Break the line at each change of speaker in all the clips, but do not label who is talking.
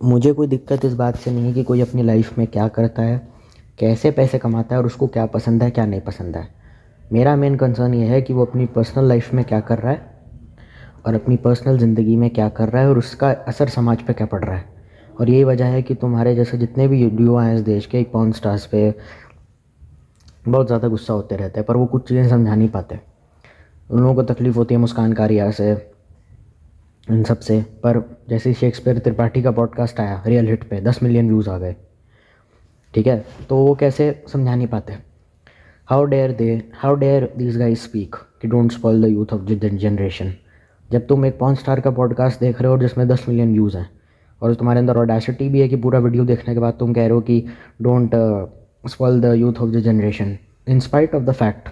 मुझे कोई दिक्कत इस बात से नहीं है कि कोई अपनी लाइफ में क्या करता है, कैसे पैसे कमाता है और उसको क्या पसंद है क्या नहीं पसंद है। मेरा मेन कंसर्न ये है कि वो अपनी पर्सनल लाइफ में क्या कर रहा है और अपनी पर्सनल ज़िंदगी में क्या कर रहा है और उसका असर समाज पे क्या पड़ रहा है। और यही वजह है कि तुम्हारे जैसे जितने भी युवा हैं इस देश के, एक पॉर्न स्टार्स पे बहुत ज़्यादा गुस्सा होते रहते हैं, पर वो कुछ चीज़ें समझा नहीं पाते। उन लोगों को तकलीफ़ होती है मुस्कान कारिया से, इन सब से। पर जैसे शेक्सपियर त्रिपाठी का पॉडकास्ट आया रियल हिट पे, 10 मिलियन व्यूज़ आ गए, ठीक है, तो वो कैसे समझा नहीं पाते। How dare these guys speak कि don't spoil the youth of generation. जब तुम एक पॉर्न स्टार का पॉडकास्ट देख रहे हो और जिसमें 10 मिलियन व्यूज़ हैं और तुम्हारे अंदर ऑडेसिटी भी है कि पूरा वीडियो देखने के बाद तुम कह रहे हो कि don't spoil the youth of the generation, in spite of the fact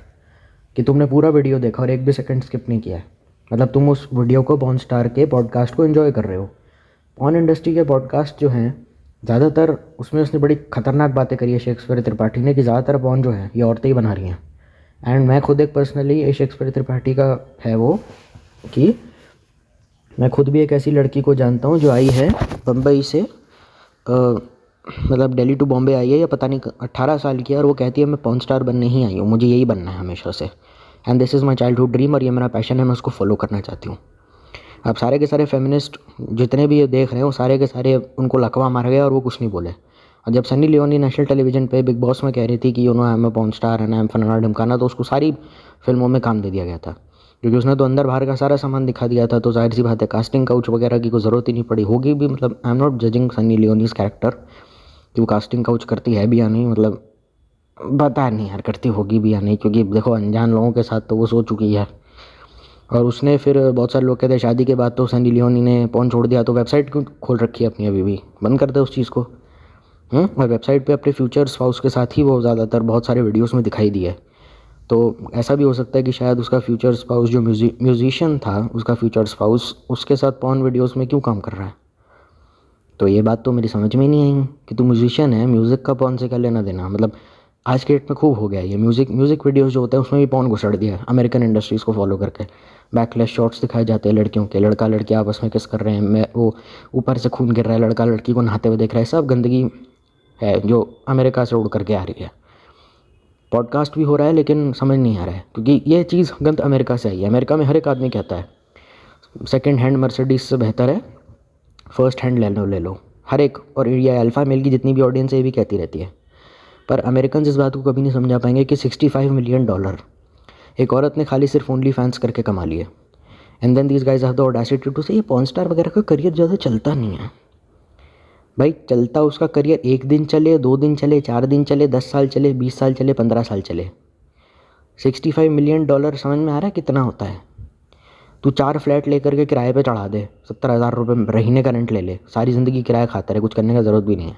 कि तुमने पूरा वीडियो देखा और एक भी सेकंड स्किप नहीं किया है। मतलब तुम उस वीडियो को, पॉर्न स्टार के पॉडकास्ट को एंजॉय कर रहे हो। पॉर्न इंडस्ट्री के पॉडकास्ट जो हैं ज़्यादातर, उसमें उसने बड़ी ख़तरनाक बातें करी है शेक्सपियर त्रिपाठी ने कि ज़्यादातर पॉर्न जो है ये औरतें ही बना रही हैं। एंड मैं खुद एक पर्सनली ये शेक्सपियर त्रिपाठी का है वो कि मैं खुद भी एक ऐसी लड़की को जानता हूँ जो आई है बम्बई से, मतलब दिल्ली टू बॉम्बे आई है, या पता नहीं 18 साल की है, और वो कहती है मैं पॉर्न स्टार बनने ही आई हूँ, मुझे यही बनना है हमेशा से, and this is my childhood dream, और ये मेरा पैशन है, मैं उसको फॉलो करना चाहती हूँ। अब सारे के सारे फेमिनिस्ट जितने भी ये देख रहे हैं वो सारे के सारे उनको लकवा मार गए और वो कुछ नहीं बोले। और जब सनी लियोनी नेशनल टेलीविज़न पे बिग बॉस में कह रही थी कि you know I am a porn star and I am फलाना ढमकाना, तो उसको सारी फिल्मों में काम दे दिया गया था, क्योंकि उसने तो अंदर बाहर का सारा सामान दिखा दिया था। तो जाहिर सी बात है कास्टिंग काउच वगैरह की कोई ज़रूरत ही नहीं पड़ी होगी भी। मतलब I am not judging Sunny Leone's character कि वो कास्टिंग काउच करती है भी या नहीं, मतलब पता नहीं यार करती होगी भी या नहीं, क्योंकि देखो अनजान लोगों के साथ तो वो सो चुकी है। और उसने फिर बहुत सारे लोग कहते हैं शादी के बाद तो सनी लियोनी ने पॉर्न छोड़ दिया, तो वेबसाइट क्यों खोल रखी है अपनी, अभी भी बंद कर दे उस चीज़ को। और वेबसाइट पे अपने फ्यूचर स्पाउस के साथ ही वो ज़्यादातर बहुत सारे वीडियोस में दिखाई दी है। तो ऐसा भी हो सकता है कि शायद उसका फ्यूचर स्पाउस जो म्यूजिशियन था, उसका फ्यूचर स्पाउस उसके साथ पॉर्न वीडियोस में क्यों काम कर रहा है। तो ये बात तो मेरी समझ में नहीं आई कि तू म्यूजिशियन है, म्यूज़िक का पॉर्न से क्या लेना देना। मतलब आज के डेट में खूब हो गया ये म्यूज़िक वीडियोस जो होते हैं उसमें भी पॉर्न घुसड़ दिया है अमेरिकन इंडस्ट्रीज़ को फॉलो करके। बैकलेस शॉट्स दिखाए जाते हैं लड़कियों के, लड़का लड़की आपस में किस कर रहे हैं, मैं वो ऊपर से खून गिर रहा है, लड़का लड़की को नहाते हुए देख रहा है, सब गंदगी है जो अमेरिका से उड़ करके आ रही है। पॉडकास्ट भी हो रहा है लेकिन समझ नहीं आ रहा है, क्योंकि ये चीज़ गंद अमेरिका से आई है। अमेरिका में हर एक आदमी कहता है सेकेंड हैंड मर्सिडीज से बेहतर है फर्स्ट हैंड ले लो हर एक। और ये अल्फ़ा मेल की जितनी भी ऑडियंस है ये भी कहती रहती है। पर अमेरिकन इस बात को कभी नहीं समझा पाएंगे कि $65 मिलियन एक औरत ने खाली सिर्फ ओनली फैंस करके कमा लिए। And then these guys have the audacity to say ये पॉर्न स्टार वगैरह का करियर ज़्यादा चलता नहीं है। भाई चलता उसका करियर 1 दिन चले, 2 दिन चले, 4 दिन चले, 10 साल चले, 20 साल चले, 15 साल चले। $65 मिलियन समझ में आ रहा है कितना होता है। तू 4 फ्लैट लेकर के किराए पे चढ़ा दे, 70,000 रुपये महीने का रेंट ले ले, सारी ज़िंदगी किराया खाता रहे, कुछ करने का ज़रूरत भी नहीं है,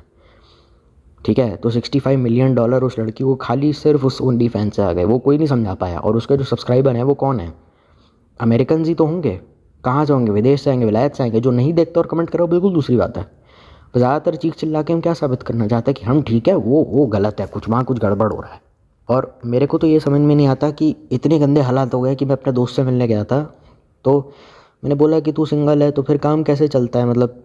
ठीक है। तो $65 मिलियन उस लड़की को खाली सिर्फ उस ओनली फैन से आ गए, वो कोई नहीं समझा पाया। और उसके जो सब्सक्राइबर हैं वो कौन है, अमेरिकन ही तो होंगे, कहाँ से होंगे, विदेश से आएंगे, विलायत से आएंगे। जो नहीं देखते और कमेंट करो बिल्कुल दूसरी बात है। तो ज़्यादातर चीख चिल्ला के हम क्या साबित करना चाहते हैं कि हम ठीक है, वो गलत है, कुछ वहाँ कुछ गड़बड़ हो रहा है। और मेरे को तो ये समझ में नहीं आता कि इतने गंदे हालात हो गए कि मैं अपने दोस्त से मिलने गया था, तो मैंने बोला कि तू सिंगल है तो फिर काम कैसे चलता है, मतलब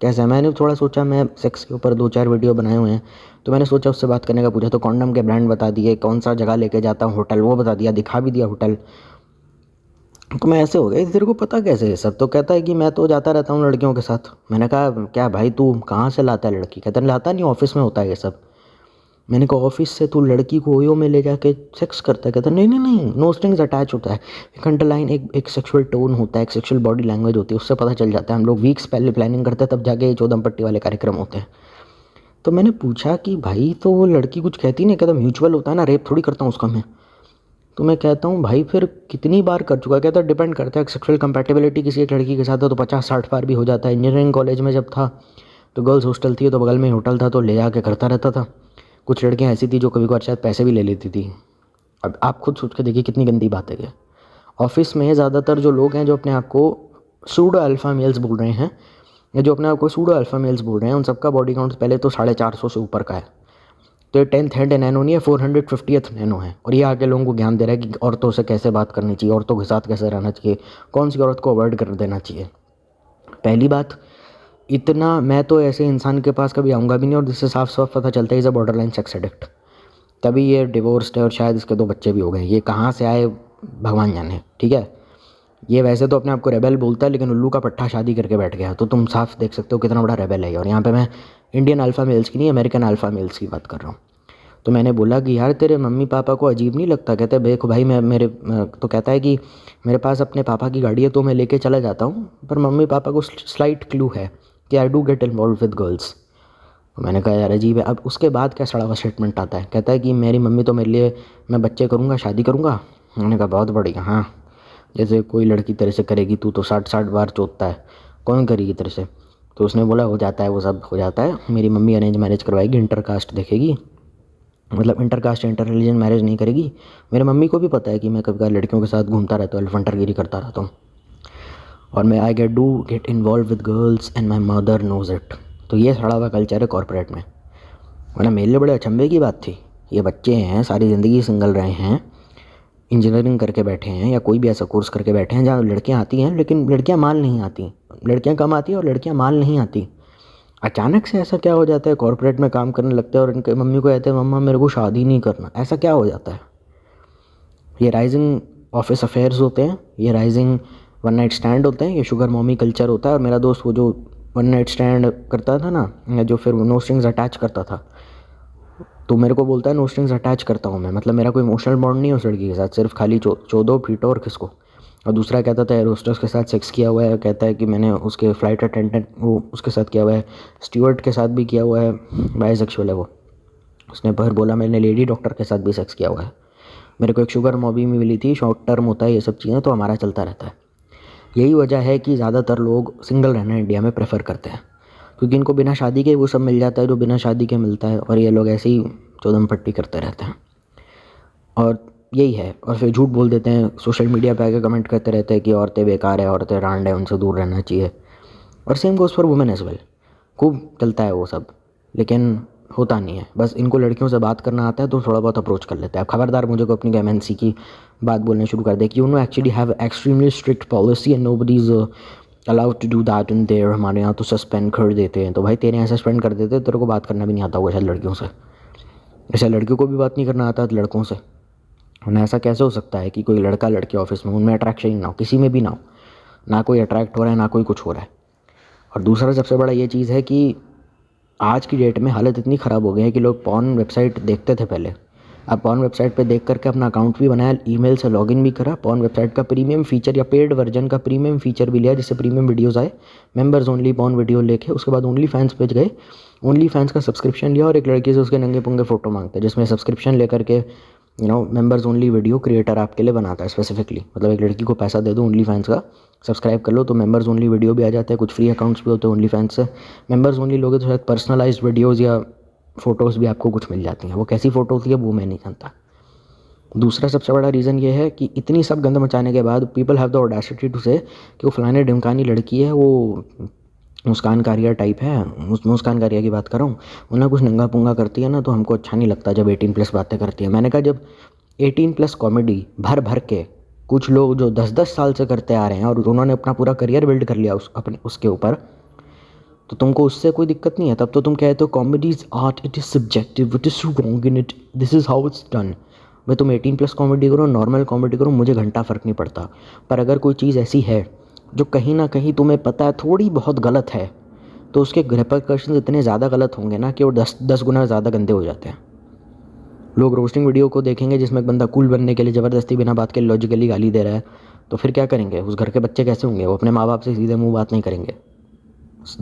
कैसे। मैंने थोड़ा सोचा, मैं सेक्स के ऊपर 2-4 वीडियो बनाए हुए हैं, तो मैंने सोचा उससे बात करने का पूछा, तो कॉन्डम के ब्रांड बता दिए, कौन सा जगह लेके जाता हूँ होटल वो बता दिया, दिखा भी दिया होटल। तो मैं ऐसे हो गया, तेरे को पता कैसे है सब। तो कहता है कि मैं तो जाता रहता हूँ लड़कियों के साथ। मैंने कहा क्या भाई तू कहाँ से लाता है लड़की, कहता है लाता नहीं, ऑफिस में होता है ये सब। मैंने कहा ऑफिस से तू लड़की को ओयो में ले जाके सेक्स करता है, कहता नहीं नहीं नहीं, नो स्ट्रिंग्स अटैच होता है, एक अंडरलाइन एक सेक्सुअल टोन होता है, एक सेक्सुअल बॉडी लैंग्वेज होती है, उससे पता चल जाता है। हम लोग वीक्स पहले प्लानिंग करते हैं तब जाके ये चौदम पट्टी वाले कार्यक्रम होते हैं। तो मैंने पूछा कि भाई तो वो लड़की कुछ कहती नहीं, कहता म्यूचुअल होता है ना, रेप थोड़ी करता हूँ उसका मैं। तो मैं कहता हूँ भाई फिर कितनी बार कर चुका, कहता डिपेंड करता है, सेक्सुअल कंपैटिबिलिटी किसी एक लड़की के साथ है तो 50-60 बार भी हो जाता है। इंजीनियरिंग कॉलेज में जब था तो गर्ल्स हॉस्टल थी, तो बगल में ही होटल था, तो ले जाके करता रहता था। कुछ लड़कियाँ ऐसी थी जो कभी कभार शायद पैसे भी ले लेती थी। अब आप खुद सोच के देखिए कितनी गंदी बात है ये। ऑफिस में ज़्यादातर जो लोग हैं जो अपने आप को सूडो अल्फ़ा मेल्स बोल रहे हैं, या जो अपने आप को सूडो अल्फ़ा मेल्स बोल रहे हैं, उन सबका बॉडी काउंट पहले तो 450 से ऊपर का है। तो ये 10th हैंड नैनो नहीं है, 450th नैनो है। और ये आके लोगों को ज्ञान दे रहा है कि औरतों से कैसे बात करनी चाहिए, औरतों के साथ कैसे रहना चाहिए, कौन सी औरत को अवॉइड कर देना चाहिए। पहली बात, इतना मैं तो ऐसे इंसान के पास कभी आऊँगा भी नहीं, और जिससे साफ साफ पता चलता है is a border line sex addict. तभी ये डिवोर्स्ड है और शायद इसके 2 बच्चे भी हो गए। ये कहाँ से आए भगवान जाने, ठीक है। ये वैसे तो अपने आप को रेबेल बोलता है, लेकिन उल्लू का पट्टा शादी करके बैठ गया, तो तुम साफ देख सकते हो कितना बड़ा रेबेल है। और यहाँ पे मैं इंडियन अल्फ़ा मेल्स की नहीं, अमेरिकन अल्फ़ा मेल्स की बात कर रहा हूँ। तो मैंने बोला कि यार तेरे मम्मी पापा को अजीब नहीं लगता? कहते हैं देखो भाई तो कहता है कि मेरे पास अपने पापा की गाड़ी है तो मैं लेके चला जाता हूँ, पर मम्मी पापा को स्लाइट क्लू है कि I do get involve with girls. तो मैंने कहा यार अजीब है। अब उसके बाद क्या सड़ा हुआ स्टेटमेंट आता है, कहता है कि मेरी मम्मी तो मेरे लिए, मैं बच्चे करूँगा शादी करूँगा। मैंने कहा बहुत बढ़िया, हाँ जैसे कोई लड़की तेरे से करेगी, तू तो 60 बार चोतता है, कौन करेगी तेरे से? तो उसने बोला हो जाता है, वो सब हो जाता है। मेरी मम्मी अरेंज मैरिज करवाएगी, इंटर कास्ट देखेगी, मतलब inter caste inter religion marriage नहीं करेगी। मेरे मम्मी को भी पता है कि मैं कभी कभी लड़कियों के साथ घूमता रहता हूँ, एलिफेंटरगिरी करता रहता हूँ, और मैं I get involve with girls and my mother knows it. तो ये सड़ा हुआ कल्चर है कॉर्पोरेट में। वरना मेरे लिए बड़े अचंभे की बात थी। ये बच्चे हैं, सारी ज़िंदगी सिंगल रहे हैं, इंजीनियरिंग करके बैठे हैं या कोई भी ऐसा कोर्स करके बैठे हैं जहाँ लड़कियाँ आती हैं, लेकिन लड़कियाँ माल नहीं आती। लड़कियाँ कम आती हैं और लड़कियाँ माल नहीं आती। अचानक से ऐसा क्या हो जाता है, कॉर्पोरेट में काम करने लगते हैं और इनके मम्मी को कहते हैं मम्मा मेरे को शादी नहीं करना। ऐसा क्या हो जाता है? ये राइजिंग ऑफिस अफेयर्स होते हैं, ये राइजिंग वन नाइट स्टैंड होते हैं, ये शुगर मॉमी कल्चर होता है। और मेरा दोस्त वो जो वन नाइट स्टैंड करता था ना, या जो फिर नो स्ट्रिंग्स अटैच करता था, तो मेरे को बोलता है नो स्ट्रिंग्स अटैच करता हूँ मैं, मतलब मेरा कोई इमोशनल बॉन्ड नहीं है उस लड़की के साथ, सिर्फ खाली चौदो पीटो और किसको। और दूसरा कहता था एयर होस्टेस के साथ सेक्स किया हुआ है, कहता है कि मैंने उसके फ्लाइट अटेंडेंट वो उसके साथ किया हुआ है, स्टीवर्ड के साथ भी किया हुआ है, बाइसेक्सुअल है वो। उसने पर बोला मैंने लेडी डॉक्टर के साथ भी सेक्स किया हुआ है। मेरे को एक शुगर मॉबी में मिली थी, शॉर्ट टर्म होता है ये सब चीज़ें, तो हमारा चलता रहता है। यही वजह है कि ज़्यादातर लोग सिंगल रहना इंडिया में प्रेफर करते हैं, क्योंकि इनको बिना शादी के वो सब मिल जाता है जो बिना शादी के मिलता है, और ये लोग ऐसे ही चौदम पट्टी करते रहते हैं। और यही है, और फिर झूठ बोल देते हैं, सोशल मीडिया पे आके कमेंट करते रहते हैं कि औरतें बेकार है, औरतें रांड है, उनसे दूर रहना चाहिए। और same goes for women as well. खूब चलता है वो सब, लेकिन होता नहीं है। बस इनको लड़कियों से बात करना आता है तो थोड़ा बहुत अप्रोच कर लेते हैं। अब खबरदार मुझे को अपनी एमएनसी की बात बोलने शुरू कर दे कि you know actually have extremely strict policy and nobody is allowed to do that in there, हमारे यहाँ तो सस्पेंड कर देते हैं। तो भाई तेरे यहाँ सस्पेंड कर देते, तेरे को बात करना भी नहीं आता होगा शायद लड़कियों से, ऐसा लड़कियों को भी बात नहीं करना आता लड़कों से। वरना ऐसा कैसे हो सकता है कि कोई लड़का लड़के ऑफिस में, उनमें अट्रैक्शन ही ना हो, किसी में भी ना हो, ना कोई अट्रैक्ट हो रहा है ना कोई कुछ हो रहा है। और दूसरा सबसे बड़ा ये चीज़ है कि आज की डेट में हालत इतनी ख़राब हो गई है कि लोग पॉर्न वेबसाइट देखते थे पहले, अब पॉर्न वेबसाइट पे देख करके अपना अकाउंट भी बनाया, ईमेल से लॉगिन भी करा, पॉर्न वेबसाइट का प्रीमियम फीचर या पेड वर्जन का प्रीमियम फीचर भी लिया, जिससे प्रीमियम वीडियोस आए, मेंबर्स ओनली पॉर्न वीडियो लेके। उसके बाद ओनली फैंस पेज गए, ओनली फैंस का सब्सक्रिप्शन लिया और एक लड़की से उसके नंगे पुंगे फ़ोटो मांगते हैं, जिसमें सब्सक्रिप्शन लेकर के मेंबर्स ओनली वीडियो क्रिएटर आपके लिए बनाता है स्पेसिफिकली। मतलब एक लड़की को पैसा दे दो ओनली फैंस का, सब्सक्राइब कर लो तो मेंबर्स ओनली वीडियो भी आ जाते हैं, कुछ फ्री अकाउंट्स भी होते हैं ओनली फैंस से। मेंबर्स ओनली लोगे तो शायद पर्सनलाइज्ड वीडियोज़ या फ़ोटोज़ भी आपको कुछ मिल जाती हैं। वो कैसी फ़ोटो होती है वो मैं नहीं जानता। दूसरा सबसे बड़ा रीज़न ये है कि इतनी सब गंद मचाने के बाद people have the audacity to say कि वो फलाने ढिमकानी लड़की है, वो मुस्कान कारिया टाइप है, मुस्कान कारिया की बात कर रहा हूँ, वो ना कुछ नंगा पुंगा करती है ना, तो हमको अच्छा नहीं लगता जब 18+ बातें करती है। मैंने कहा जब 18+ कॉमेडी भर भर के कुछ लोग जो 10-10 साल से करते आ रहे हैं और उन्होंने अपना पूरा करियर बिल्ड कर लिया उसके ऊपर, तो तुमको उससे कोई दिक्कत नहीं है। तब तो तुम कहते हो comedy is art, it is subjective, it is wrong in it, this is how it's done. भाई तुम 18+ कॉमेडी करो, नॉर्मल कॉमेडी करो, मुझे घंटा फ़र्क नहीं पड़ता। पर अगर कोई चीज़ ऐसी है जो कहीं ना कहीं तुम्हें पता है थोड़ी बहुत गलत है, तो उसके रिपरकशंस इतने ज़्यादा गलत होंगे ना कि वो 10 गुना ज़्यादा गंदे हो जाते हैं। लोग रोस्टिंग वीडियो को देखेंगे जिसमें एक बंदा कूल बनने के लिए ज़बरदस्ती बिना बात के लॉजिकली गाली दे रहा है, तो फिर क्या करेंगे? उस घर के बच्चे कैसे होंगे? वो अपने माँ बाप से सीधे मुँह बात नहीं करेंगे।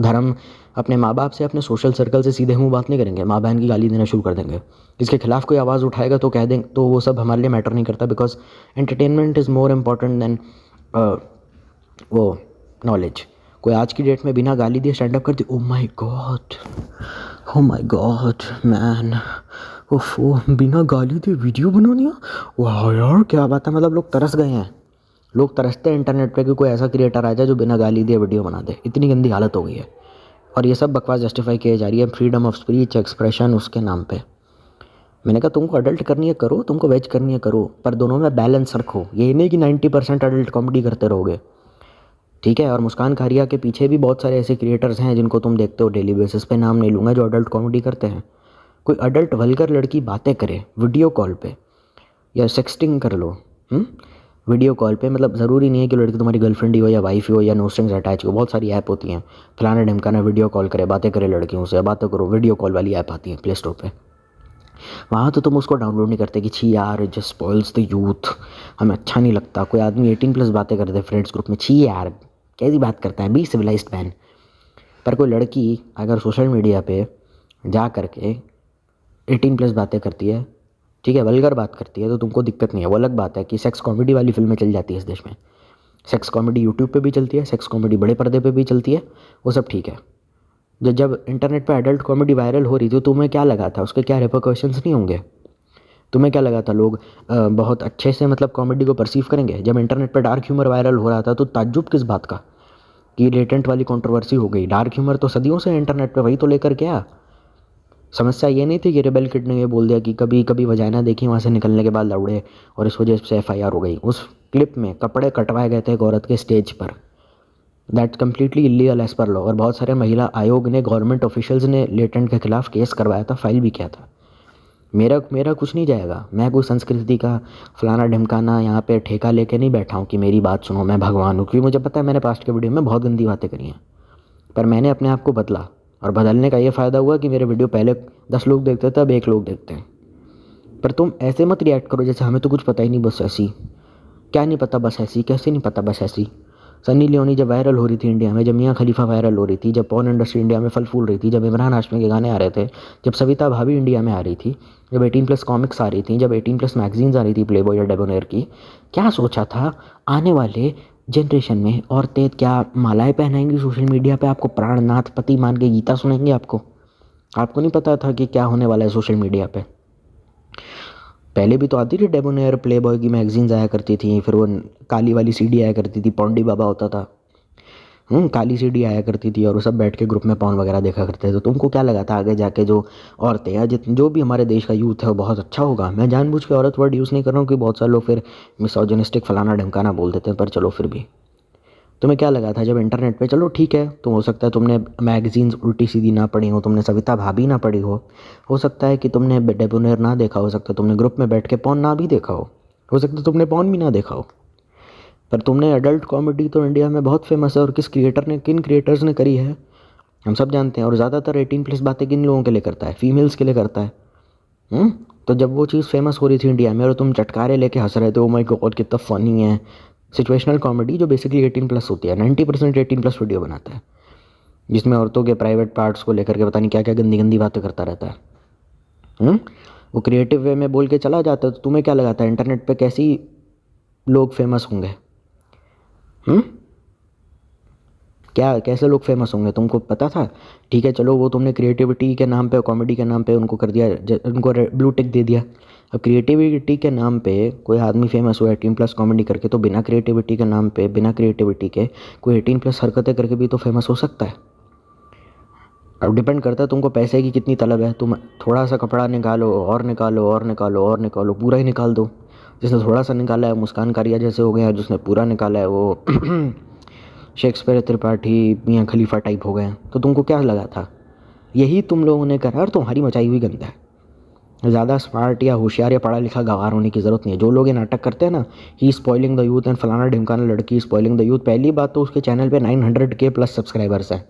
धर्म अपने माँ बाप से, अपने सोशल सर्कल से सीधे मुँह बात नहीं करेंगे, माँ बहन की गाली देना शुरू कर देंगे। इसके खिलाफ कोई आवाज़ उठाएगा तो कह दें, तो वो सब हमारे लिए मैटर नहीं करता, because entertainment is more important than वो नॉलेज। कोई आज की डेट में बिना गाली दिए स्टैंड अप करती, ओ माय गॉड मैन, ओफो बिना गाली दिए वीडियो बनानी है, वाह यार क्या बात है। मतलब लोग तरस गए हैं, लोग तरसते हैं इंटरनेट पे कि कोई ऐसा क्रिएटर आ जाए जो बिना गाली दिए वीडियो बना दे। इतनी गंदी हालत हो गई है, और ये सब बकवास जस्टिफाई किए जा रही है फ्रीडम ऑफ स्पीच, एक्सप्रेशन, उसके नाम पे। मैंने कहा तुमको अडल्ट करनी है करो, तुमको वेज करनी है करो, पर दोनों में बैलेंस रखो। ये नहीं कि 90% अडल्ट कॉमेडी करते रहोगे। ठीक है। और मुस्कान खारिया के पीछे भी बहुत सारे ऐसे क्रिएटर्स हैं जिनको तुम देखते हो डेली बेसिस पे, नाम नहीं लूँगा, जो अडल्ट कॉमेडी करते हैं। कोई अडल्ट वल्गर लड़की बातें करे वीडियो कॉल पे या सेक्सटिंग कर लो वीडियो कॉल पे, मतलब ज़रूरी नहीं है कि लड़की तुम्हारी गर्लफ्रेंड ही हो या वाइफ ही हो या नो स्ट्रिंग्स अटैच हो, बहुत सारी ऐप होती हैं, फलाना ढिमकाना वीडियो कॉल करे, बातें करे लड़कियों से, बातें करो, वीडियो कॉल वाली ऐप आती है प्ले स्टोर पर। वहाँ तो तुम उसको डाउनलोड नहीं करते कि छी यार जस्ट स्पॉइल्स द यूथ, हमें अच्छा नहीं लगता। कोई आदमी 18+ बातें करते फ्रेंड्स ग्रुप में, छी यार कैसी बात करता है, बी सिविलाइज्ड मैन। पर कोई लड़की अगर सोशल मीडिया पे जा करके 18+ बातें करती है, ठीक है, वल्गर बात करती है, तो तुमको दिक्कत नहीं है। वो अलग बात है कि सेक्स कॉमेडी वाली फिल्में चल जाती है इस देश में, सेक्स कॉमेडी यूट्यूब पे भी चलती है, सेक्स कॉमेडी बड़े पर्दे पे भी चलती है, वो सब ठीक है। जब इंटरनेट पे एडल्ट कॉमेडी वायरल हो रही थी तो तुम्हें क्या लगा था, उसके क्या रिपरकशंस नहीं होंगे? तुम्हें क्या लगा था लोग बहुत अच्छे से मतलब कॉमेडी को परसीव करेंगे? जब इंटरनेट पे डार्क ह्यूमर वायरल हो रहा था तो ताज्जुब किस बात का कि लेटेंट वाली कंट्रोवर्सी हो गई? डार्क ह्यूमर तो सदियों से इंटरनेट पे, वही तो लेकर गया। समस्या ये नहीं थी कि रेबेल किड ने ये बोल दिया कि कभी कभी वजाइना देखी वहाँ से निकलने के बाद लौड़े और इस वजह से FIR हो गई। उस क्लिप में कपड़े कटवाए गए थे एक औरत के स्टेज पर, that completely illegal as per law. और बहुत सारे महिला आयोग ने, गवर्नमेंट ऑफिशियल्स ने लेटेंट के खिलाफ केस करवाया था, फाइल भी किया था। मेरा कुछ नहीं जाएगा, मैं कोई संस्कृति का फलाना ढिमकाना यहाँ पे ठेका लेके नहीं बैठा हूँ कि मेरी बात सुनो, मैं भगवान हूँ। क्योंकि मुझे पता है मैंने पास्ट के वीडियो में बहुत गंदी बातें करी हैं, पर मैंने अपने आप को बदला, और बदलने का ये फ़ायदा हुआ कि मेरे वीडियो पहले 10 लोग देखते थे, अब 1 लोग देखते हैं। पर तुम ऐसे मत रिएक्ट करो जैसे हमें तो कुछ पता ही नहीं, बस ऐसी। क्या नहीं पता बस ऐसी? कैसे नहीं पता बस ऐसी? सन्नी लियोनी जब वायरल हो रही थी इंडिया में, जब मियाँ खलीफा वायरल हो रही थी, जब पॉर्न इंडस्ट्री इंडिया में फल फूल रही थी, जब इमरान हाशमी के गाने आ रहे थे, जब सविता भाभी इंडिया में आ रही थी, जब 18+ कॉमिक्स आ रही थी, जब 18+ मैगजीन्स आ रही थी प्लेबॉय या डेबोनेयर की, क्या सोचा था आने वाले जनरेशन में औरतें क्या मालाएं पहनाएंगी सोशल मीडिया पे, आपको प्राणनाथ पति मान के गीता सुनाएंगे? आपको नहीं पता था कि क्या होने वाला है सोशल मीडिया पे? पहले भी तो आती थी डेबोनेयर प्लेबॉय की मैगजीन्स आया करती थी, फिर वो काली वाली CD आया करती थी, पौंडी बाबा होता था, काली CD आया करती थी, और वो सब बैठ के ग्रुप में पॉर्न वगैरह देखा करते थे। तो तुमको क्या लगा था आगे जाके जो औरतें या जो भी हमारे देश का यूथ है वो बहुत अच्छा होगा? मैं जानबूझ के औरत वर्ड यूज़ नहीं कर रहा हूँ कि बहुत सारे लोग फिर मिसोजिनिस्टिक फलाना ढमकाना बोल देते हैं, पर चलो फिर भी तुम्हें क्या लगा था जब इंटरनेट पे, चलो ठीक है, तो हो सकता है तुमने मैगजीन्स उल्टी सीधी ना पढ़ी हो, तुमने सविता भाभी ना पढ़ी हो सकता है कि तुमने डेबोनेयर ना देखा, हो सकता है तुमने ग्रुप में बैठ के पॉर्न ना भी देखा हो सकता है तुमने पॉर्न भी ना देखा हो, पर तुमने एडल्ट कॉमेडी तो इंडिया में बहुत फेमस है, और किन क्रिएटर्स ने करी है हम सब जानते हैं। और ज़्यादातर 18+ बातें किन लोगों के लिए करता है? फीमेल्स के लिए करता है। तो जब वो चीज़ फेमस हो रही थी इंडिया में और तुम चटकारे लेके हंस रहे थे, ओ माय गॉड कितना फ़नी है, सिचुएशनल कॉमेडी जो बेसिकली 18+ होती है, 90% 18+ वीडियो बनाता है, जिसमें औरतों के प्राइवेट पार्ट्स को लेकर के पता नहीं क्या क्या गंदी गंदी बातें करता रहता है। वो क्रिएटिव वे में बोल के चला जाता है। तो तुम्हें क्या लगा था इंटरनेट पे कैसी लोग फेमस होंगे? क्या कैसे लोग फेमस होंगे तुमको पता था? ठीक है चलो, वो तुमने क्रिएटिविटी के नाम पे, कॉमेडी के नाम पे उनको कर दिया, उनको ब्लू टिक दे दिया। अब क्रिएटिविटी के नाम पे कोई आदमी फेमस हुआ 18+ कॉमेडी करके, तो बिना क्रिएटिविटी के नाम पे, बिना क्रिएटिविटी के कोई 18+ हरकतें करके भी तो फेमस हो सकता है। अब डिपेंड करता है तुमको पैसे की कितनी तलब है। तुम थोड़ा सा कपड़ा निकालो और निकालो और निकालो और निकालो, पूरा ही निकाल दो। जिसने थोड़ा सा निकाला है मुस्कान कारिया जैसे हो गए हैं, जिसने पूरा निकाला है वो शेक्सपियर त्रिपाठी मियाँ खलीफा टाइप हो गए हैं। तो तुमको क्या लगा था? यही तुम लोगों ने करा और तुम्हारी मचाई हुई गंदा है। ज़्यादा स्मार्ट या होशियार या पढ़ा लिखा गंवार होने की ज़रूरत नहीं है। जो लोग ये नाटक करते हैं ना, ही स्पॉइलिंग द यूथ एंड फलाना ढिमकाना लड़की स्पॉइलिंग द यूथ, पहली बात तो उसके चैनल पे 900K+ सब्सक्राइबर्स हैं।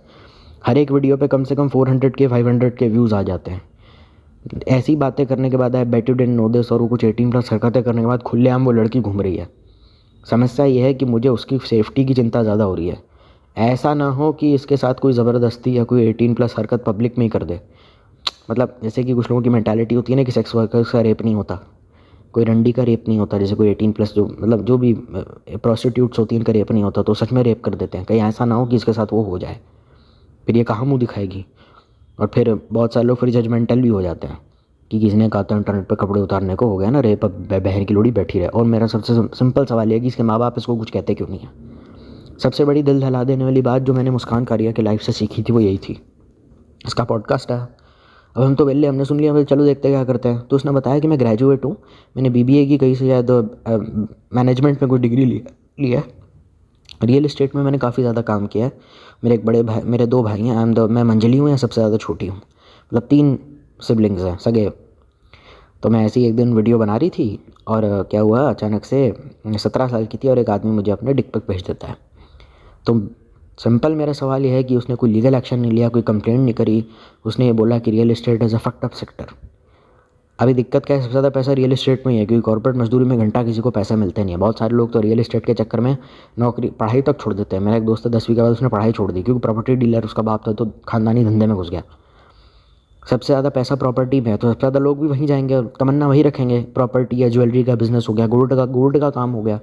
हर एक वीडियो पे कम से कम 400K 500K व्यूज़ आ जाते हैं। ऐसी बातें करने के बाद I bet you didn't know this, और वो कुछ 18+ हरकतें करने के बाद खुलेआम वो लड़की घूम रही है। समस्या ये है कि मुझे उसकी सेफ्टी की चिंता ज़्यादा हो रही है। ऐसा ना हो कि इसके साथ कोई ज़बरदस्ती या कोई 18+ हरकत पब्लिक में ही कर दे। मतलब जैसे कि कुछ लोगों की मेंटालिटी होती है ना कि सेक्स वर्कर्स का रेप नहीं होता, कोई रंडी का रेप नहीं होता, जैसे कोई 18+ जो मतलब जो भी प्रोस्टिट्यूट्स होती हैं इनका रेप नहीं होता, तो सच में रेप कर देते हैं। कहीं ऐसा ना हो कि इसके साथ वो हो जाए, फिर ये कहाँ मुँह दिखाएगी? और फिर बहुत सारे लोग फिर जजमेंटल भी हो जाते हैं कि किसने कहा था इंटरनेट पे कपड़े उतारने को, हो गया ना रेप, अब बहन की लोड़ी बैठी रहे। और मेरा सबसे सिंपल सवाल है कि इसके माँ बाप इसको कुछ कहते क्यों नहीं है? सबसे बड़ी दिल दहला देने वाली बात जो मैंने मुस्कान कारिया के लाइफ से सीखी थी वो यही थी। इसका पॉडकास्ट है, अब हम तो वेले हमने सुन लिया, फिर चलो देखते क्या करते हैं। तो उसने बताया कि मैं ग्रेजुएट हूँ, मैंने BBA की कहीं से शायद मैनेजमेंट में कोई डिग्री ली है, रियल इस्टेट में मैंने काफ़ी ज़्यादा काम किया है। मेरे 2 भाई हैं, मैं मंझली हूँ या सबसे ज़्यादा छोटी हूँ, मतलब 3 सिबलिंग्स हैं सगे। तो मैं ऐसे ही एक दिन वीडियो बना रही थी और क्या हुआ, अचानक से 17 साल की थी और एक आदमी मुझे अपने डिक पिक भेज देता है। तो सिंपल मेरा सवाल ये है कि उसने कोई लीगल एक्शन नहीं लिया, कोई कंप्लेंट नहीं करी, उसने ये बोला कि real estate is a fucked up sector. अभी दिक्कत क्या है, सबसे ज़्यादा पैसा रियल इस्टेट में ही है, क्योंकि कॉर्पोरेट मजदूरी में घंटा किसी को पैसा मिलता नहीं है। बहुत सारे लोग तो रियल इस्टेट के चक्कर में नौकरी पढ़ाई तक छोड़ देते हैं। मेरा एक दोस्त है 10वीं के बाद उसने पढ़ाई छोड़ दी, क्योंकि प्रॉपर्टी डीलर उसका बाप था, तो खानदानी धंधे में घुस गया। सबसे ज़्यादा पैसा प्रॉपर्टी में है, तो सबसे ज़्यादा लोग भी वहीं जाएंगे और तमन्ना वही रखेंगे। प्रॉपर्टी या ज्वेलरी का बिज़नेस हो गया, गोल्ड का काम हो गया,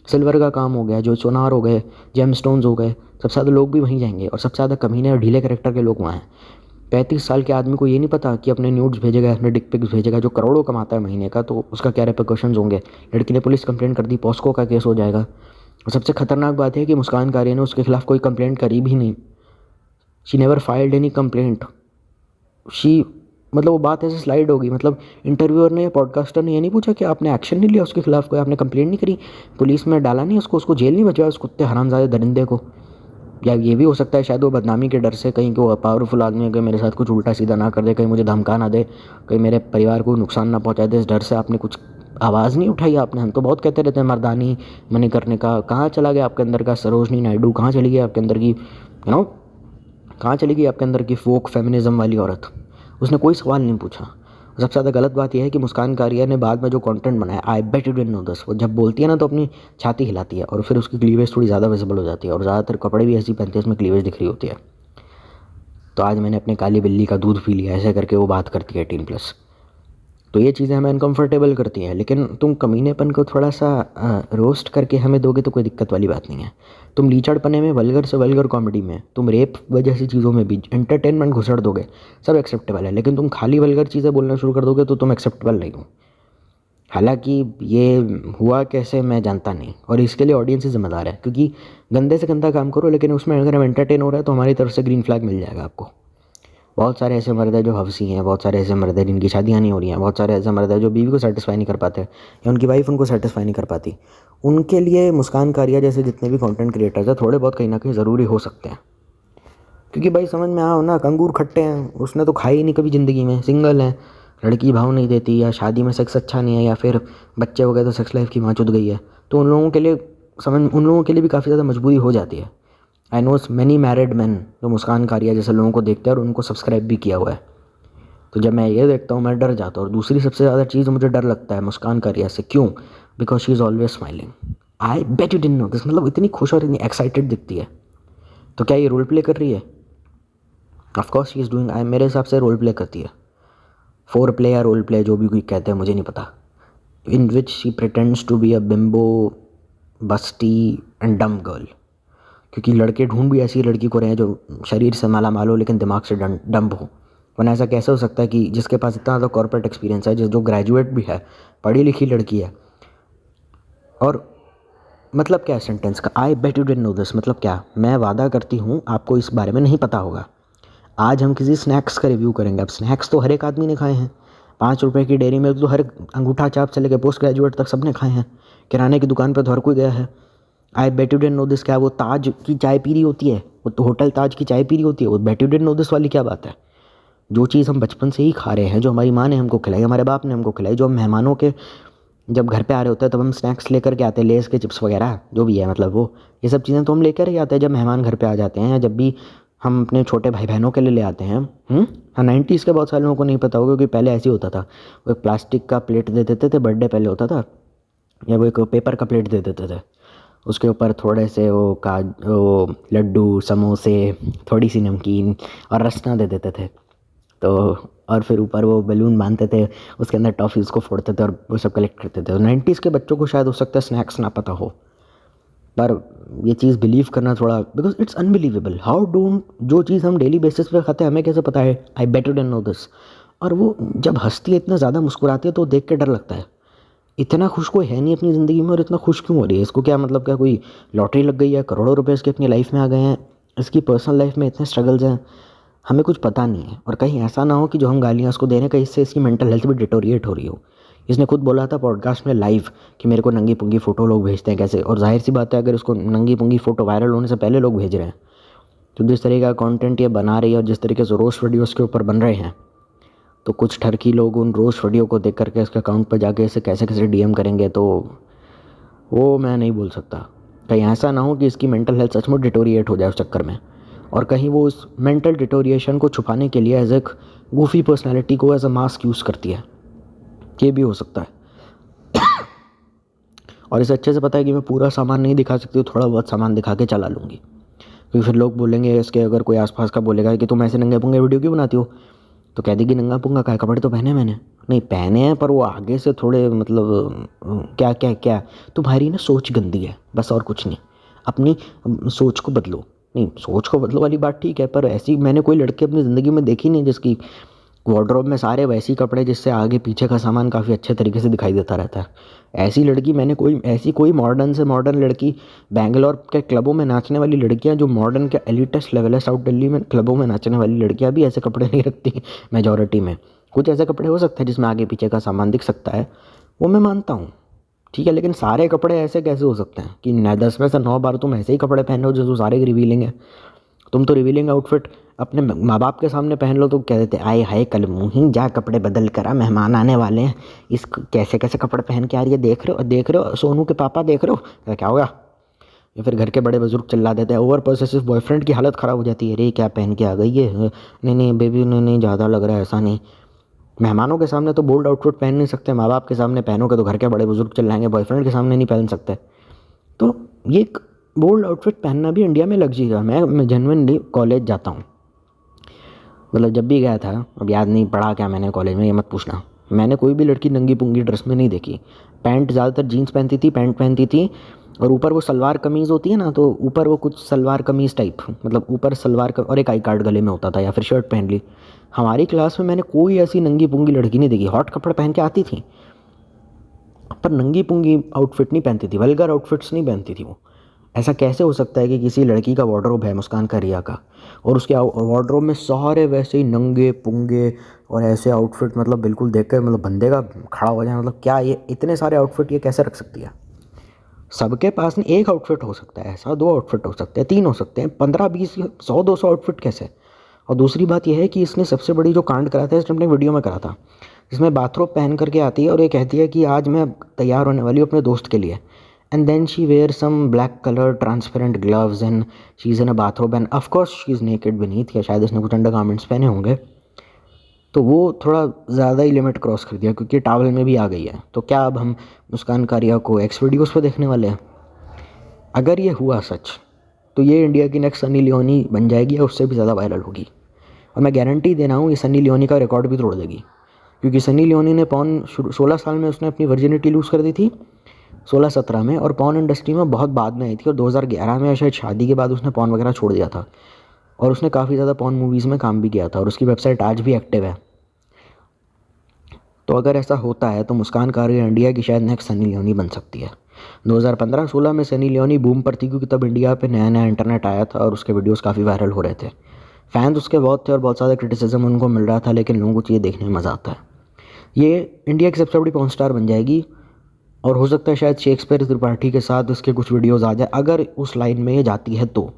सिल्वर का काम हो गया, जो सोनार हो गए, जेम स्टोन्स हो गए, सबसे ज़्यादा लोग भी वहीं जाएंगे और सबसे ज़्यादा कमीने और ढीले कैरेक्टर के लोग वहाँ हैं। 35 साल के आदमी को ये नहीं पता कि अपने न्यूड्स भेजेगा, अपने डिक पिक्स भेजेगा, जो करोड़ों कमाता है महीने का, तो उसका क्या रिपरकशंस होंगे। लड़की ने पुलिस कंप्लेंट कर दी, पॉस्को का केस हो जाएगा। और सबसे खतरनाक बात है कि मुस्कान कारिया ने उसके खिलाफ कोई कंप्लेंट करी भी नहीं। She never filed any complaint. She मतलब वो बात ऐसे स्लाइड होगी, मतलब इंटरव्यूअर ने या पॉडकास्टर ने ये नहीं पूछा कि आपने एक्शन नहीं लिया उसके खिलाफ, कोई आपने कंप्लेंट नहीं करी, पुलिस में डाला नहीं उसको जेल नहीं भिजवाया उस कुत्ते हरामजादे दरिंदे को। या ये भी हो सकता है शायद वो बदनामी के डर से, कहीं कि वो पावरफुल आदमी है, कहीं मेरे साथ कुछ उल्टा सीधा ना कर दे, कहीं मुझे धमका ना दे, कहीं मेरे परिवार को नुकसान ना पहुंचा दे, इस डर से आपने कुछ आवाज़ नहीं उठाई आपने। हम तो बहुत कहते रहते हैं मर्दानी मनी करने का, कहाँ चला गया आपके अंदर का सरोजनी नायडू, कहाँ चली गई आपके अंदर की कहाँ चली गई आपके अंदर की फोक फेमिनिज्म वाली औरत। उसने कोई सवाल नहीं पूछा। सबसे ज़्यादा गलत बात यह है कि मुस्कान कारिया ने बाद में जो कंटेंट बनाया, I bet you didn't know this, वो जब बोलती है ना तो अपनी छाती हिलाती है और फिर उसकी क्लीवेज थोड़ी ज़्यादा विजिबल हो जाती है और ज़्यादातर कपड़े भी ऐसी पहनती है उसमें क्लीवेज दिख रही होती है। तो आज मैंने अपने काली बिल्ली का दूध पी लिया, ऐसे करके वो बात करती है 18+। तो ये चीज़ें हमें अनकम्फर्टेबल करती हैं, लेकिन तुम कमीनेपन को थोड़ा सा रोस्ट करके हमें दोगे तो कोई दिक्कत वाली बात नहीं है। तुम लीचड़पने में, वल्गर से वल्गर कॉमेडी में, तुम रेप जैसी चीज़ों में भी एंटरटेनमेंट घुसड़ दोगे, सब एक्सेप्टेबल है। लेकिन तुम खाली वल्गर चीज़ें बोलना शुरू कर दोगे तो तुम एक्सेप्टेबल नहीं हो। हालांकि ये हुआ कैसे मैं जानता नहीं, और इसके लिए ऑडियंस ही जिम्मेदार है, क्योंकि गंदे से गंदा काम करो लेकिन उसमें अगर हम एंटरटेन हो रहे हैं तो हमारी तरफ से ग्रीन फ्लैग मिल जाएगा आपको। बहुत सारे ऐसे मर्द हैं जो हवसी हैं, बहुत सारे ऐसे मर्द हैं जिनकी शादियाँ नहीं हो रही हैं, बहुत सारे ऐसे मर्द हैं जो बीवी को सेटिस्फाई नहीं कर पाते या उनकी वाइफ उनको सेटिस्फाई नहीं कर पाती। उनके लिए मुस्कान कारिया जैसे जितने भी कंटेंट क्रिएटर्स हैं थोड़े बहुत कहीं ना कहीं ज़रूरी हो सकते हैं। क्योंकि भाई समझ में आओ ना, अंगूर खट्टे हैं, उसने तो खाई ही नहीं कभी ज़िंदगी में, सिंगल है, लड़की भाव नहीं देती, या शादी में सेक्स अच्छा नहीं है, या फिर बच्चे हो गए तो सेक्स लाइफ की माँ चुद गई है, तो उन लोगों के लिए भी काफ़ी ज़्यादा मजबूरी हो जाती है। आई नोस मैनी मैरिड मैन जो मुस्कान कारिया जैसे लोगों को देखते हैं और उनको सब्सक्राइब भी किया हुआ है। तो जब मैं ये देखता हूँ मैं डर जाता हूँ। और दूसरी सबसे ज़्यादा चीज़ मुझे डर लगता है मुस्कान कारिया से, क्यों? Because she is always smiling. I bet you didn't know this, मतलब इतनी खुश और इतनी एक्साइटेड दिखती है। तो क्या ये रोल प्ले कर रही है? ऑफकोर्स शी इज़ डूइंग, मेरे हिसाब से रोल प्ले करती है, फोर प्ले या रोल प्ले जो भी कोई कहते हैं मुझे नहीं पता, in which she pretends to be a bimbo busty and dumb girl. क्योंकि लड़के ढूंढ भी ऐसी लड़की को रहे हैं जो शरीर से माला माल हो लेकिन दिमाग से डम्ब हो। वरना ऐसा कैसे हो सकता है कि जिसके पास इतना ज़्यादा कॉर्पोरेट एक्सपीरियंस है, जो ग्रेजुएट भी है, पढ़ी लिखी लड़की है, और मतलब क्या है सेंटेंस का, I bet you didn't know this, मतलब क्या? मैं वादा करती हूँ आपको इस बारे में नहीं पता होगा। आज हम किसी स्नैक्स का रिव्यू करेंगे। अब स्नैक्स तो हर एक आदमी ने खाए हैं, 5 रुपये की डेयरी मिल्क तो हर अंगूठा चाप से लेकर पोस्ट ग्रेजुएट तक सबने खाए हैं, किराने की दुकान पर तो हर कोई गया है। I bet you didn't know this, क्या वो ताज की चाय पी रही होती है, वो तो होटल ताज की चाय पी रही होती है, वो बेट यू डिडंट नो दिस वाली क्या बात है? जो चीज़ हम बचपन से ही खा रहे हैं, जो हमारी माँ ने हमको खिलाई, हमारे बाप ने हमको खिलाई, जो हम मेहमानों के जब घर पे आ रहे होते हैं तब हम स्नैक्स लेकर के आते हैं, लेस के चिप्स वगैरह जो भी है, मतलब वो ये सब चीज़ें तो हम लेकर ही आते हैं जब मेहमान घर पे आ जाते हैं, या जब भी हम अपने छोटे भाई बहनों के लिए ले आते हैं। हाँ, 90s के बहुत सारे लोगों को नहीं पता होगा, क्योंकि पहले ऐसे ही होता था, वो एक प्लास्टिक का प्लेट दे देते थे, बर्थडे पहले होता था, या वो एक पेपर का प्लेट दे देते थे, उसके ऊपर थोड़े से वो लड्डू, समोसे, थोड़ी सी नमकीन और रसना दे देते थे। तो और फिर ऊपर वो बैलून बांधते थे, उसके अंदर टॉफ़ीज़ को फोड़ते थे और वो सब कलेक्ट करते थे। 90s के बच्चों को शायद हो सकता है स्नैक्स ना पता हो, पर ये चीज़ बिलीव करना थोड़ा, because it's unbelievable, how don't, जो चीज़ हम डेली बेसिस पे खाते हैं हमें कैसे पता है? I bet you didn't know this. और वो जब हंसती है, इतना ज़्यादा मुस्कुराती है, तो देख के डर लगता है, इतना खुश कोई है नहीं अपनी ज़िंदगी में और इतना खुश क्यों हो रही है? इसको क्या मतलब, क्या कोई लॉटरी लग गई है, करोड़ों रुपए इसकी अपनी लाइफ में आ गए हैं, इसकी पर्सनल लाइफ में इतने स्ट्रगल्स हैं, हमें कुछ पता नहीं है। और कहीं ऐसा ना हो कि जो हम गालियाँ उसको दे रहे हैं, कहीं इससे इसकी मेंटल हेल्थ भी डिटोरिएट हो रही हो, इसने खुद बोला था पॉडकास्ट में लाइव कि मेरे को नंगी पुंगी फ़ोटो लोग भेजते हैं कैसे, और जाहिर सी बात है अगर उसको नंगी पुंगी फ़ोटो वायरल होने से पहले लोग भेज रहे हैं, तो जिस तरीके का कंटेंट ये बना रही है और जिस तरीके से रोस्ट वीडियोस के ऊपर बन रहे हैं, तो कुछ ठरकी लोग उन रोस्ट वीडियो को देख करके इसके अकाउंट पर जाके इसे कैसे कैसे डीएम करेंगे, तो वो मैं नहीं बोल सकता। कहीं ऐसा ना हो कि इसकी मेंटल हेल्थ सचमुच डिटोरिएट हो जाए उस चक्कर में, और कहीं वो उस मेंटल डिटोरिएशन को छुपाने के लिए एज एक गूफी पर्सनैलिटी को एज अ मास्क यूज़ करती है, ये भी हो सकता है। और इसे अच्छे से पता है कि मैं पूरा सामान नहीं दिखा सकती, थोड़ा बहुत सामान दिखा के चला लूँगी, क्योंकि फिर लोग बोलेंगे इसके, अगर कोई आसपास का बोलेगा कि तुम ऐसे नंगे पुंगे वीडियो क्यों बनाती हो, तो कह देगी नंगा पुंगा का कपड़े तो पहने मैंने, नहीं पहने हैं पर वो आगे से थोड़े मतलब क्या क्या क्या, तुम्हारी ना सोच गंदी है बस, और कुछ नहीं। अपनी सोच को बदलो, नहीं सोच को बदलो वाली बात ठीक है, पर ऐसी मैंने कोई लड़की अपनी ज़िंदगी में देखी नहीं जिसकी वार्डरोब में सारे वैसी कपड़े जिससे आगे पीछे का सामान काफ़ी अच्छे तरीके से दिखाई देता रहता है। ऐसी लड़की मैंने कोई मॉडर्न से मॉडर्न लड़की, बैंगलोर के क्लबों में नाचने वाली लड़कियां जो मॉडर्न के एलिटेस्ट लेवल है, साउथ दिल्ली में क्लबों में नाचने वाली लड़कियां भी ऐसे कपड़े नहीं रखती मेजॉरिटी में। कुछ ऐसे कपड़े हो सकते हैं जिसमें आगे पीछे का सामान दिख सकता है, वो मैं मानता हूँ, ठीक है, लेकिन सारे कपड़े ऐसे कैसे हो सकते हैं कि 10 में से 9 बार तुम ऐसे ही कपड़े पहन रहे हो जो सारे रिवीलिंग है। तुम तो रिवीलिंग आउटफिट अपने माँ बाप के सामने पहन लो तो कह देते आए हाय कल मुँह जा कपड़े बदल करा, मेहमान आने वाले हैं, इस कैसे कैसे कपड़े पहन के आ रही है, देख रहे हो सोनू के पापा देख रहे हो, क्या होगा। या फिर घर के बड़े बुजुर्ग चिल्ला देते हैं, ओवर पॉसेसिव बॉयफ्रेंड की हालत ख़राब हो जाती है, अरे क्या पहन के आ गई है, नहीं नहीं बेबी नहीं ज़्यादा लग रहा है, ऐसा नहीं। मेहमानों के सामने तो बोल्ड आउटफिट पहन नहीं सकते, माँ बाप के सामने पहनोगे तो घर के बड़े बुजुर्ग चिल्लाएंगे, बॉयफ्रेंड के सामने नहीं पहन सकते। तो ये बोल्ड आउटफिट पहनना भी इंडिया में लग्जरी है। मैं जेन्युइनली कॉलेज जाता हूँ, मतलब जब भी गया था, अब याद नहीं पड़ा क्या मैंने कॉलेज में, ये मत पूछना, मैंने कोई भी लड़की नंगी पुंगी ड्रेस में नहीं देखी। पैंट ज़्यादातर जीन्स पहनती थी, पैंट पहनती थी, और ऊपर वो सलवार कमीज़ होती है ना, तो ऊपर वो कुछ सलवार कमीज़ टाइप, मतलब ऊपर सलवार और एक आई कार्ड गले में होता था, या फिर शर्ट पहन ली। हमारी क्लास में मैंने कोई ऐसी नंगी पुंगी लड़की नहीं देखी। हॉट कपड़े पहन के आती थी पर नंगी पुंगी आउटफिट नहीं पहनती थी, वल्गर आउटफिट्स नहीं पहनती थी वो। ऐसा कैसे हो सकता है कि किसी लड़की का वार्डरोब है मुस्कान करिया का, और उसके वार्डरोब में सारे वैसे ही नंगे पुंगे और ऐसे आउटफिट, मतलब बिल्कुल देख कर मतलब बंदे का खड़ा हो जाए, मतलब क्या ये इतने सारे आउटफिट ये कैसे रख सकती है। सबके पास नहीं एक आउटफिट हो सकता है, ऐसा 2 आउटफिट हो सकते हैं, 3 हो सकते हैं, 15 20 100 200 आउटफिट कैसे। और दूसरी बात यह है कि इसने सबसे बड़ी जो कांड करा था, इसने अपने वीडियो में करा था, जिसमें बाथरोब पहन करके आती है और ये कहती है कि आज मैं तैयार होने वाली हूँ अपने दोस्त के लिए, and then she wear some black colour transparent gloves and she is in a bathrobe and of course she is naked beneath, या शायद इसने कुछ अंडर गारमेंट्स पहने होंगे। तो वो थोड़ा ज़्यादा ही लिमिट क्रॉस कर दिया, क्योंकि टावल में भी आ गई है। तो क्या अब हम मुस्कान कारिया को एक्स वीडियोज़ पर देखने वाले हैं? अगर ये हुआ सच, तो ये इंडिया की नेक्स्ट सनी लियोनी बन जाएगी या उससे भी ज़्यादा वायरल होगी। और मैं गारंटी दे रहा हूँ ये सनी लियोनी का रिकॉर्ड भी तोड़ देगी, क्योंकि सनी लियोनी ने पॉर्न 16 साल में उसने अपनी वर्जिनिटी लूज़ कर दी थी, 16-17 में, और पॉर्न इंडस्ट्री में बहुत बाद में आई थी, और 2011 में शायद शादी के बाद उसने पॉर्न वगैरह छोड़ दिया था, और उसने काफ़ी ज़्यादा पॉर्न मूवीज़ में काम भी किया था, और उसकी वेबसाइट आज भी एक्टिव है। तो अगर ऐसा होता है तो मुस्कान कारिया इंडिया की शायद नेक्स्ट सनी लियोनी बन सकती है। 2015-16 में सनी लियोनी बूम पर थी, क्योंकि तब इंडिया पे नया नया इंटरनेट आया था और उसके वीडियोस काफ़ी वायरल हो रहे थे। फैंस उसके बहुत थे और बहुत ज़्यादा क्रिटिसिज्म उनको मिल रहा था, लेकिन लोगों को ये देखने में मज़ा आता है। ये इंडिया की सबसे बड़ी पॉर्न स्टार बन जाएगी, और हो सकता है शायद शेक्सपियर त्रिपाठी के साथ उसके कुछ वीडियोज़ आ जाए। अगर उस लाइन में ये जाती है तो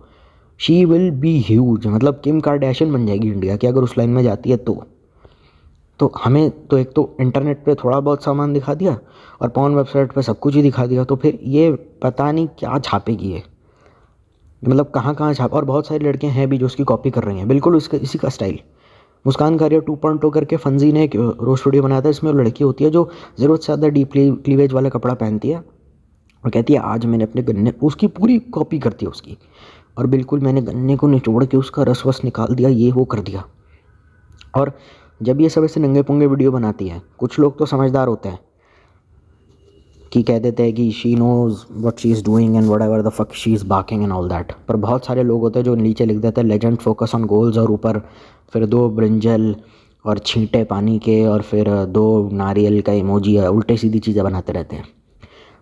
शी विल बी ह्यूज, मतलब किम कार्दाशियन बन जाएगी इंडिया की अगर उस लाइन में जाती है तो हमें तो एक तो इंटरनेट पे थोड़ा बहुत सामान दिखा दिया और पॉर्न वेबसाइट पे सब कुछ ही दिखा दिया, तो फिर ये पता नहीं क्या छापेगी ये, मतलब कहाँ कहाँ छाप। और बहुत सारी लड़कियां हैं भी जो उसकी कॉपी कर रही हैं, बिल्कुल उसका इसी का स्टाइल। मुस्कान कारिया 2.0 करके फंजी ने एक रोस्ट वीडियो बनाया था, इसमें लड़की होती है जो ज़रूरत से ज़्यादा डीप क्लीवेज वाला कपड़ा पहनती है और कहती है आज मैंने अपने गन्ने, उसकी पूरी कॉपी करती है उसकी, और बिल्कुल मैंने गन्ने को निचोड़ के उसका रस वस निकाल दिया, ये वो कर दिया। और जब ये सब ऐसे नंगे पुंगे वीडियो बनाती है, कुछ लोग तो समझदार होते हैं कि कह देते हैं कि she knows what she is doing and what ever the fuck she is barking and all that. पर बहुत सारे लोग होते हैं जो नीचे लिख देते हैं लेजेंड फोकस ऑन गोल्स, और ऊपर फिर 2 ब्रिंजल और छींटे पानी के और फिर 2 नारियल का इमोजी, उल्टे सीधी चीज़ें बनाते रहते हैं।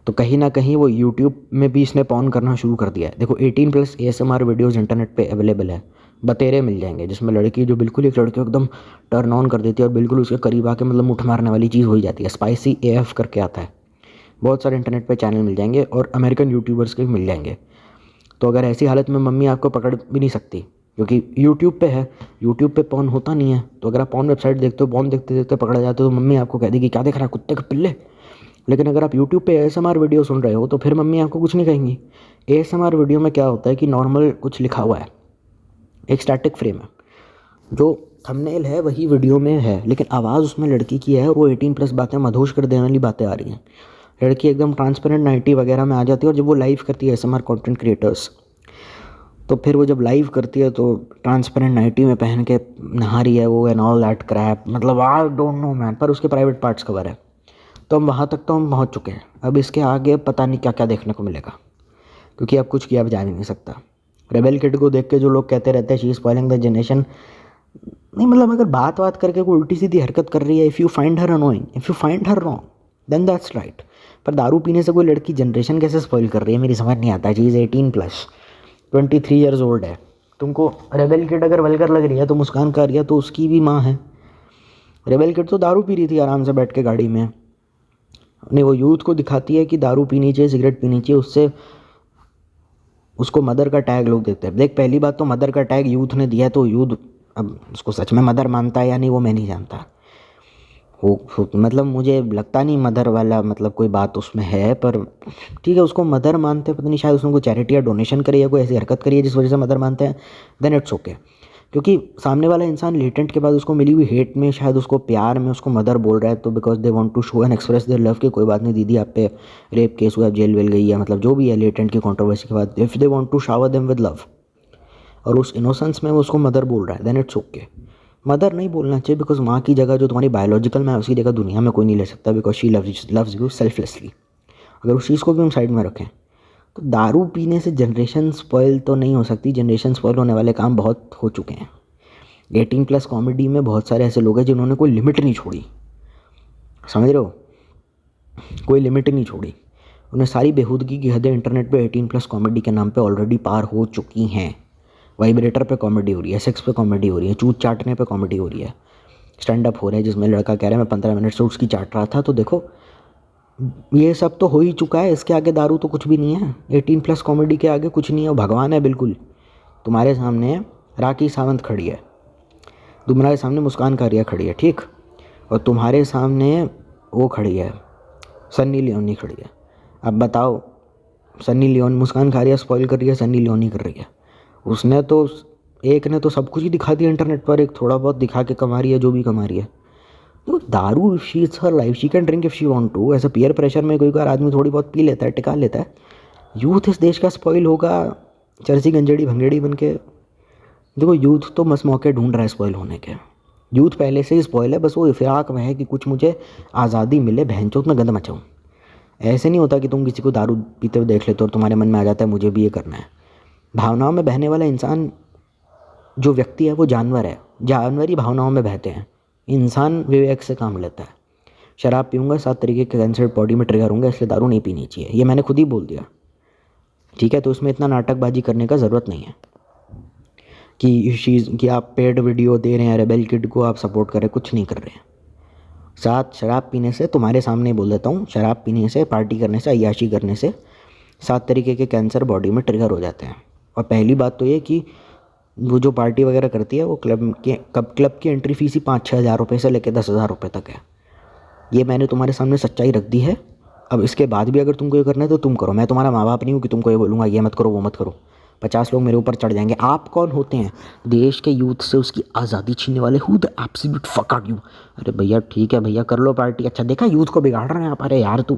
तो कहीं ना कहीं वो यूट्यूब में भी इसने पॉर्न करना शुरू कर दिया है। देखो 18+ ASMR वीडियोज़ इंटरनेट पे अवेलेबल है, बतेरे मिल जाएंगे जिसमें लड़की जो बिल्कुल एक लड़के को एकदम टर्न ऑन कर देती है और बिल्कुल उसके करीब आके मतलब मुठ मारने वाली चीज़ हो ही जाती है। स्पाइसी AF करके आता है। बहुत सारे इंटरनेट पे चैनल मिल जाएंगे और अमेरिकन यूट्यूबर्स के भी मिल जाएंगे। तो अगर ऐसी हालत में मम्मी आपको पकड़ भी नहीं सकती क्योंकि यूट्यूब पे है, यूट्यूब पे पॉर्न होता नहीं है। तो अगर आप पॉर्न वेबसाइट देखते हो, पॉर्न देखते देखते पकड़ा जाते हो तो मम्मी आपको कह देगी क्या देख रहा है कुत्ते के पिल्ले। लेकिन अगर आप यूट्यूब पे ASMR वीडियो सुन रहे हो तो फिर मम्मी आपको कुछ नहीं कहेंगी। ASMR वीडियो में क्या होता है कि नॉर्मल कुछ लिखा हुआ है, एक स्टैटिक फ्रेम है, जो थंबनेल है वही वीडियो में है, लेकिन आवाज़ उसमें लड़की की है और वो 18+ बातें मधोश कर देने वाली बातें आ रही हैं। लड़की एकदम ट्रांसपेरेंट नाइटी वगैरह में आ जाती है और जब वो लाइव करती है ASMR कंटेंट क्रिएटर्स, तो फिर वो जब लाइव करती है तो ट्रांसपेरेंट नाइटी में पहन के नहा रही है वो एंड ऑल दैट क्रैप, मतलब आई डोंट नो मैन, पर उसके प्राइवेट पार्ट्स कवर है। तो हम वहाँ तक तो हम पहुँच चुके हैं। अब इसके आगे पता नहीं क्या क्या देखने को मिलेगा क्योंकि अब कुछ किया जा नहीं सकता। रेबेल किड को देख के जो लोग कहते रहते हैं she is spoiling the generation, नहीं मतलब अगर बात करके कोई उल्टी सीधी हरकत कर रही है, if you find her annoying, if you find her wrong, then that's right. पर दारू पीने से कोई लड़की जनरेशन कैसे स्पॉइल कर रही है मेरी समझ नहीं आता। चीज़ 18+, 23 ईयर्स ओल्ड है। तुमको रेबेल किड अगर वल्गर लग रही है तो मुस्कान कर रही है तो उसकी भी माँ है। रेबेल किड तो दारू पी रही थी आराम से बैठ के गाड़ी में। नहीं, वो यूथ को दिखाती है कि दारू पीनी चाहिए, सिगरेट पीनी चाहिए, उससे उसको मदर का टैग लोग देते हैं। देख पहली बात तो मदर का टैग यूथ ने दिया है तो यूथ अब उसको सच में मदर मानता है या नहीं वो मैं नहीं जानता। वो मतलब मुझे लगता नहीं मदर वाला मतलब कोई बात उसमें है, पर ठीक है उसको मदर मानते हैं। पता नहीं शायद उसने कोई चैरिटी या डोनेशन करी है, कोई ऐसी हरकत करी है जिस वजह से मदर मानते हैं, देन इट्स ओके। क्योंकि सामने वाला इंसान लेटेंट के बाद उसको मिली हुई हेट में शायद उसको प्यार में उसको मदर बोल रहा है, तो because they want to show and express their love कि कोई बात नहीं दीदी आप पे रेप केस हुआ, आप जेल वेल गई है, मतलब जो भी है लेटेंट की कंट्रोवर्सी के बाद, if they want to shower them with love और उस इनोसेंस में वो उसको मदर बोल रहा है, देन इट्स ओके। मदर नहीं बोलना चाहिए बिकॉज माँ की जगह जो तुम्हारी बायोलॉजिकल में है उसकी जगह दुनिया में कोई नहीं ले सकता, because she loves you selflessly. अगर उस चीज़ को भी हम साइड में रखें तो दारू पीने से जनरेशन स्पॉइल तो नहीं हो सकती। जनरेशन स्पॉइल होने वाले काम बहुत हो चुके हैं। 18+ कॉमेडी में बहुत सारे ऐसे लोग हैं जिन्होंने कोई लिमिट नहीं छोड़ी, समझ रहे हो, कोई लिमिट नहीं छोड़ी। उन्हें सारी बेहूदगी की हदें इंटरनेट पे 18+ कॉमेडी के नाम पे ऑलरेडी पार हो चुकी हैं। वाइब्रेटर पे कॉमेडी हो रही है, सेक्स पे कॉमेडी हो रही है, चूत चाटने पे कॉमेडी हो रही है, स्टैंड अप हो रहे हैं जिसमें लड़का कह रहा है मैं 15 मिनट से उसकी चाट रहा था। तो देखो ये सब तो हो ही चुका है, इसके आगे दारू तो कुछ भी नहीं है। 18+ कॉमेडी के आगे कुछ नहीं है, वो भगवान है बिल्कुल। तुम्हारे सामने राखी सावंत खड़ी है, तुम्हारे सामने मुस्कान कारिया खड़ी है, ठीक, और तुम्हारे सामने वो खड़ी है सन्नी लियोनी खड़ी है। अब बताओ सन्नी लियोनी, मुस्कान कारिया स्पॉइल कर रही है, सन्नी लियोनी कर रही है। उसने तो एक ने तो सब कुछ ही दिखा दिया इंटरनेट पर, एक थोड़ा बहुत दिखा के कमा रही है जो भी कमा रही है। तो दारू she is her life, she can drink if she want to. ऐसा पीयर प्रेशर में कोई बार आदमी थोड़ी बहुत पी लेता है, टिका लेता है। यूथ इस देश का स्पॉइल होगा चरसी गंजेड़ी भंगेड़ी बन के। देखो यूथ तो बस मौके ढूंढ रहा है स्पॉइल होने के। यूथ पहले से ही स्पॉइल है, बस वो फिराक में है कि कुछ मुझे आज़ादी मिले, बहनचोद में गंद मचाऊँ। ऐसे नहीं होता कि तुम किसी को दारू पीते हुए देख लेते हो और तुम्हारे मन में आ जाता है मुझे भी ये करना है। भावनाओं में बहने वाला इंसान जो व्यक्ति है वो जानवर है, जानवर ही भावनाओं में बहते हैं, इंसान विवेक से काम लेता है। शराब पीऊँगा 7 तरीके के कैंसर बॉडी में ट्रिगर होंगे, इसलिए दारू नहीं पीनी चाहिए, ये मैंने खुद ही बोल दिया, ठीक है। तो उसमें इतना नाटकबाजी करने का ज़रूरत नहीं है कि आप पेड वीडियो दे रहे हैं रेबेल किड को आप सपोर्ट कर रहे हैं, कुछ नहीं कर रहे हैं। साथ शराब पीने से, तुम्हारे सामने बोल देता हूँ, शराब पीने से, पार्टी करने से, अय्याशी करने से 7 तरीके के कैंसर बॉडी में ट्रिगर हो जाते हैं। और पहली बात तो ये कि वो जो पार्टी वगैरह करती है वो क्लब की एंट्री फीस ही 5-6 हज़ार रुपये से लेकर 10,000 रुपये तक है। ये मैंने तुम्हारे सामने सच्चाई रख दी है। अब इसके बाद भी अगर तुमको ये करना है तो तुम करो, मैं तुम्हारा माँ बाप नहीं हूँ कि तुमको ये बोलूँगा ये मत करो वो मत करो। 50 लोग मेरे ऊपर चढ़ जाएंगे। आप कौन होते हैं देश के यूथ से उसकी आज़ादी छीनने वाले? Who the absolute fuck are you? अरे भैया ठीक है भैया कर लो पार्टी, अच्छा देखा यूथ को बिगाड़ रहे हैं आप। अरे यार तू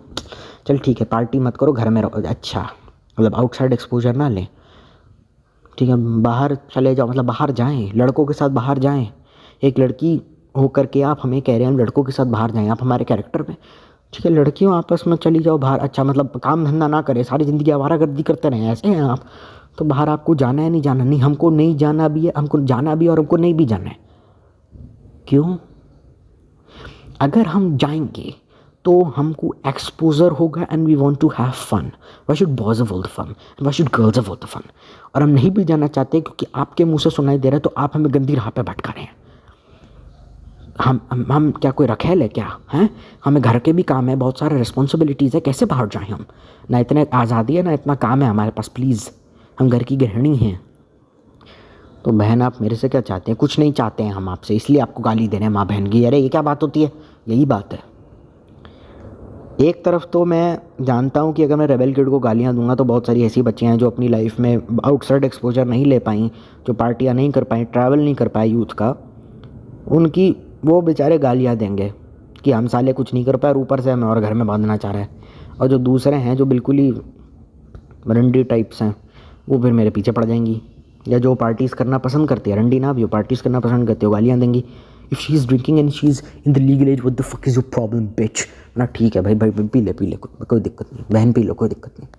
चल ठीक है पार्टी मत करो, घर में रहो, अच्छा मतलब आउटसाइड एक्सपोजर ना लें, ठीक है, बाहर चले जाओ, मतलब बाहर जाएं, लड़कों के साथ बाहर जाएं। एक लड़की होकर के आप हमें कह रहे हैं हम लड़कों के साथ बाहर जाएं, आप हमारे कैरेक्टर में, ठीक है, लड़कियों आपस में चली जाओ बाहर, अच्छा मतलब काम धंधा ना करें, सारी ज़िंदगी आवारागर्दी करते रहें, ऐसे हैं आप? तो बाहर आपको जाना है नहीं जाना? नहीं, हमको नहीं जाना भी है, हमको जाना भी और हमको नहीं भी जाना है। क्यों? अगर हम जाएंगे तो हमको एक्सपोजर होगा and we want to have fun. Why should boys avoid the fun, why should girls avoid the fun? और हम नहीं भी जाना चाहते क्योंकि आपके मुंह से सुनाई दे रहा है तो आप हमें गंदी राह पे भटका रहे हैं। हम क्या कोई रखेल है क्या? हैं, हमें घर के भी काम है, बहुत सारे रिस्पॉन्सिबिलिटीज़ है, कैसे बाहर जाएं हम? ना इतने आज़ादी है ना इतना काम है हमारे पास, प्लीज़, हम घर की गृहिणी हैं। तो बहन आप मेरे से क्या चाहते हैं? कुछ नहीं चाहते हैं हम आपसे, इसलिए आपको गाली दे रहे हैं माँ बहन की। अरे ये क्या बात होती है? यही बात है। एक तरफ तो मैं जानता हूँ कि अगर मैं रेबेल किड को गालियाँ दूंगा तो बहुत सारी ऐसी बच्चियाँ हैं जो अपनी लाइफ में आउटसाइड एक्सपोजर नहीं ले पाई, जो पार्टियाँ नहीं कर पाई, ट्रैवल नहीं कर पाए यूथ का, उनकी वो बेचारे गालियाँ देंगे कि हम साले कुछ नहीं कर पाए और ऊपर से हमें और घर में बांधना चाह रहा है। और जो दूसरे हैं जो बिल्कुल ही रंडी टाइप्स हैं, वो फिर मेरे पीछे पड़ जाएंगी। या जो पार्टीज़ करना पसंद करती है, रंडी ना भी, जो पार्टीज़ करना पसंद करती है, गालियाँ देंगी। If she is drinking and she is in the legal age, what the fuck is your problem bitch? ना ठीक है भाई, भाई पी ले, कोई दिक्कत नहीं, बहन पी लो, कोई दिक्कत नहीं।